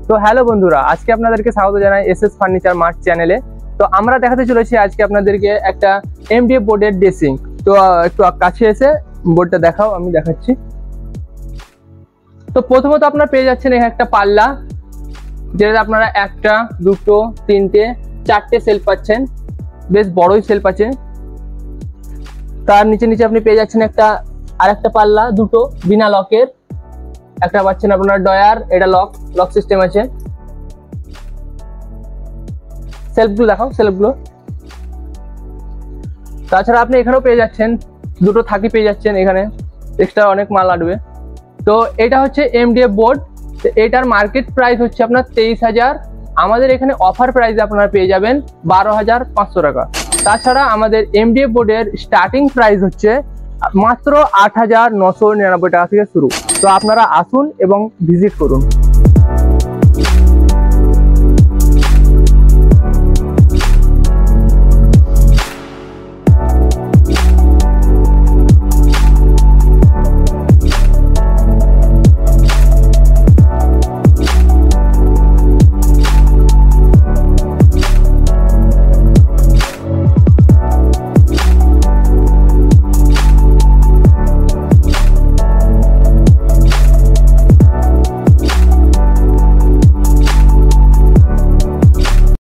তো হ্যালো বন্ধুরা, আজকে আপনাদেরকে স্বাগত জানাই এসএস ফার্নিচার মার্ট চ্যানেলে। তো আমরা দেখাতে চলেছি আজকে আপনাদেরকে একটা এমডিএফ বোর্ডের ড্রেসিং। তো একটু কাছে এসে বোর্ডটা দেখাও, আমি দেখাচ্ছি। তো প্রথমত আপনারা পেয়ে যাচ্ছেন এখানে একটা পাল্লা, যেটাতে আপনারা একটা, দুটো, তিনটে, চারটে সেলফ পাচ্ছেন, বেশ বড়ই সেলফ আছে। তার নিচে নিচে আপনি পেয়ে যাচ্ছেন আরেকটা পাল্লা, দুটো বিনা লকের, একটা পাচ্ছেন আপনার ডয়ার, এটা লক সিস্টেম আছে। সেলফগুলো দেখাও, সেলফগুলো। তাছাড়া আপনি এখানেও পেয়ে যাচ্ছেন দুটো থাকি পেয়ে যাচ্ছেন, এখানে এক্সট্রা অনেক মাল আসবে। তো এটা হচ্ছে এমডিএফ বোর্ড। এটার মার্কেট প্রাইস হচ্ছে আপনার 23,000। আমাদের এখানে অফার প্রাইসে আপনারা পেয়ে যাবেন 12,500 টাকা। তাছাড়া আমাদের এমডিএফ বোর্ডের স্টার্টিং প্রাইস হচ্ছে মাত্র 8,999 টাকা থেকে শুরু। তো আপনারা আসুন এবং ভিজিট করুন।